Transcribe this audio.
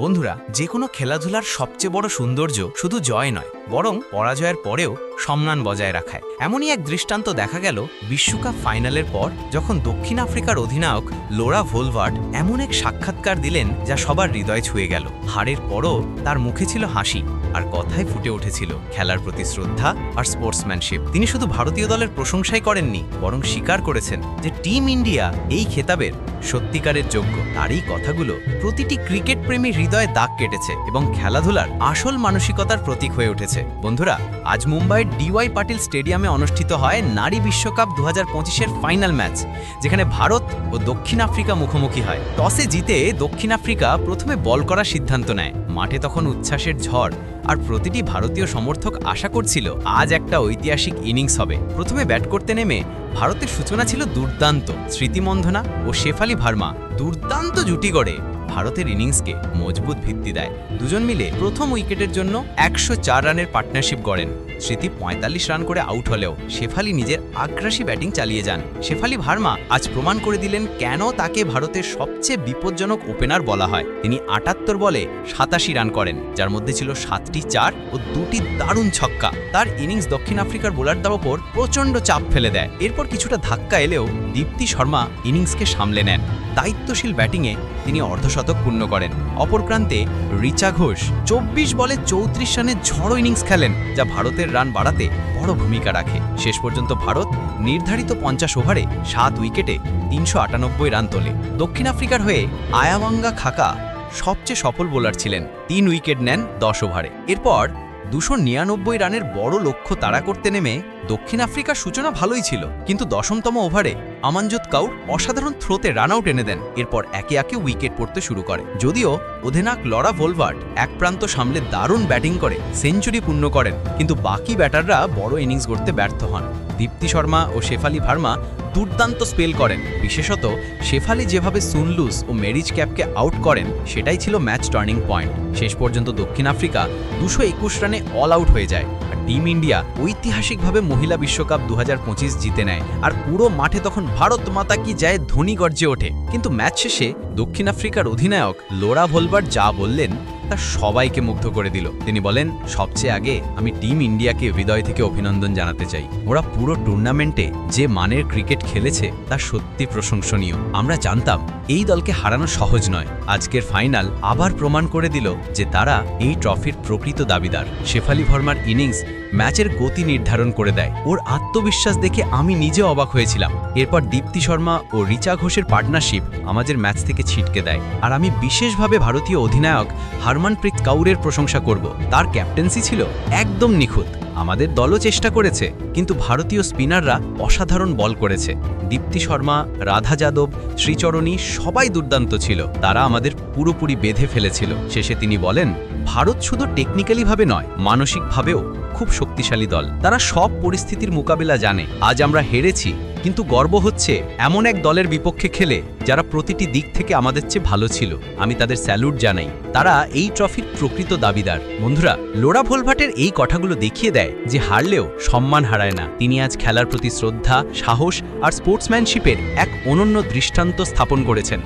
বন্ধুরা, যে কোনো খেলাধুলার সবচেয়ে বড় সৌন্দর্য শুধু জয় নয়, বরং পরাজয়ের পরেও সম্মান বজায় রাখায়। এমনই এক দৃষ্টান্ত দেখা গেল বিশ্বকাপ ফাইনালের পর, যখন দক্ষিণ আফ্রিকার অধিনায়ক লোরা ভোলভার্ট এমন এক সাক্ষাৎকার দিলেন যা সবার হৃদয় ছুঁয়ে গেল। হারের পরও তার মুখে ছিল হাসি, আর কথায় ফুটে উঠেছিল খেলার প্রতি শ্রদ্ধা আর স্পোর্টসম্যানশিপ। তিনি শুধু ভারতীয় দলের প্রশংসাই করেননি, বরং স্বীকার করেছেন যে টিম ইন্ডিয়া এই খেতাবের সত্যিকারের যোগ্য। তার এই কথাগুলো প্রতিটি ক্রিকেট প্রেমী হৃদয়ে দাগ কেটেছে এবং খেলাধুলার আসল মানসিকতার প্রতীক হয়ে উঠেছে। বন্ধুরা, আজ মুম্বাইয়ের ডিওয়াই পাটিল স্টেডিয়ামে অনুষ্ঠিত হয় নারী বিশ্বকাপ 2025-এর ফাইনাল ম্যাচ, যেখানে ভারত ও দক্ষিণ আফ্রিকা মুখোমুখি হয়। টসে জিতে দক্ষিণ আফ্রিকা প্রথমে বল করার সিদ্ধান্ত নেয়। মাঠে তখন উচ্ছ্বাসের ঝড়, আর প্রতিটি ভারতীয় সমর্থক আশা করছিল আজ একটা ঐতিহাসিক ইনিংস হবে। প্রথমে ব্যাট করতে নেমে ভারতের সূচনা ছিল দুর্দান্ত। স্মৃতি মন্ধনা ও শেফালি ভার্মা দুর্দান্ত জুটি গড়ে ভারতের ইনিংসকে মজবুত ভিত্তি দেয়। দুজন মিলে প্রথম উইকেটের জন্য 104 রানের পার্টনারশিপ গড়েন। স্মৃতি 45 রান করে আউট হলেও শেফালি নিজের আগ্রাসী ব্যাটিং চালিয়ে যান। শেফালি ভার্মা আজ প্রমাণ করে দিলেন কেন তাকে ভারতের সবচেয়ে বিপজ্জনক ওপেনার বলা হয়। তিনি 78 বলে 87 রান করেন, যার মধ্যে ছিল 7টি 4 ও 2টি দারুণ ছক্কা। তার ইনিংস দক্ষিণ আফ্রিকার বোলারদের ওপর প্রচণ্ড চাপ ফেলে দেয়। এরপর কিছুটা ধাক্কা এলেও দীপ্তি শর্মা ইনিংসকে সামলে নেন। দায়িত্বশীল ব্যাটিংয়ে তিনি অর্ধশতক পূর্ণ করেন। অপর প্রান্তে রিচা ঘোষ 24 বলে 34 রানের ঝড়ো ইনিংস খেলেন, যা ভারতের রান বাড়াতে বড় ভূমিকা রাখে। শেষ পর্যন্ত ভারত নির্ধারিত 50 ওভারে 7 উইকেটে 398 রান তোলে। দক্ষিণ আফ্রিকার হয়ে আয়াওয়াঙ্গা খাকা সবচেয়ে সফল বোলার ছিলেন। 3 উইকেট নেন 10 ওভারে। এরপর 299 রানের বড় লক্ষ্য তাড়া করতে নেমে দক্ষিণ আফ্রিকার সূচনা ভালোই ছিল, কিন্তু 10তম ওভারে আমানজোত কাউর অসাধারণ থ্রোতে রান আউট এনে দেন। এরপর একে একে উইকেট পড়তে শুরু করে। যদিও অধিনায়ক লোরা ভোলভার্ট এক প্রান্ত সামলে দারুণ ব্যাটিং করে সেঞ্চুরি পূর্ণ করেন, কিন্তু বাকি ব্যাটাররা বড় ইনিংস গড়তে ব্যর্থ হন। দীপ্তি শর্মা ও শেফালি ভার্মা দুর্দান্ত স্পেল করেন। বিশেষত শেফালি যেভাবে সুনলুস ও মেরিজ ক্যাপকে আউট করেন, সেটাই ছিল ম্যাচ টার্নিং পয়েন্ট। শেষ পর্যন্ত দক্ষিণ আফ্রিকা 221 রানে অল আউট হয়ে যায়, আর টিম ইন্ডিয়া ঐতিহাসিকভাবে মহিলা বিশ্বকাপ 2025 জিতে নেয়। আর পুরো মাঠে তখন ভারত মাতা কি জয় ধ্বনি গর্জে ওঠে। কিন্তু ম্যাচ শেষে দক্ষিণ আফ্রিকার অধিনায়ক লোরা ভোলভার্ট যা বললেন তা সবাইকে মুগ্ধ করে দিল। তিনি বলেন, সবচেয়ে আগে আমি টিম ইন্ডিয়াকে হৃদয় থেকে অভিনন্দন জানাতে চাই। ওরা পুরো টুর্নামেন্টে যে মানের ক্রিকেট খেলেছে তা সত্যি প্রশংসনীয়। আমরা জানতাম এই দলকে হারানো সহজ নয়। আজকের ফাইনাল আবার প্রমাণ করে দিল যে তারা এই ট্রফির প্রকৃত দাবিদার। শেফালি ভার্মার ইনিংস ম্যাচের গতি নির্ধারণ করে দেয়। ওর আত্মবিশ্বাস দেখে আমি নিজে অবাক হয়েছিলাম। এরপর দীপ্তি শর্মা ও রিচা ঘোষের পার্টনারশিপ আমাদের ম্যাচ থেকে ছিটকে দেয়। আর আমি বিশেষভাবে ভারতীয় অধিনায়ক হরমনপ্রীত কৌরের প্রশংসা করব। তার ক্যাপ্টেন্সি ছিল একদম নিখুঁত। আমাদের দলও চেষ্টা করেছে, কিন্তু ভারতীয় স্পিনাররা অসাধারণ বল করেছে। দীপ্তি শর্মা, রাধা যাদব, শ্রীচরণী সবাই দুর্দান্ত ছিল। তারা আমাদের পুরোপুরি বেঁধে ফেলেছিল। শেষে তিনি বলেন, ভারত শুধু টেকনিক্যালিভাবে নয়, মানসিকভাবেও খুব শক্তিশালী দল। তারা সব পরিস্থিতির মোকাবিলা জানে। আজ আমরা হেরেছি, কিন্তু গর্ব হচ্ছে এমন এক দলের বিপক্ষে খেলে যারা প্রতিটি দিক থেকে আমাদের চেয়ে ভালো ছিল। আমি তাদের স্যালুট জানাই। তারা এই ট্রফির প্রকৃত দাবিদার। বন্ধুরা, লোরা ভোলভার্টের এই কথাগুলো দেখিয়ে দেয় যে হারলেও সম্মান হারায় না। তিনি আজ খেলার প্রতি শ্রদ্ধা, সাহস আর স্পোর্টসম্যানশিপের এক অনন্য দৃষ্টান্ত স্থাপন করেছেন।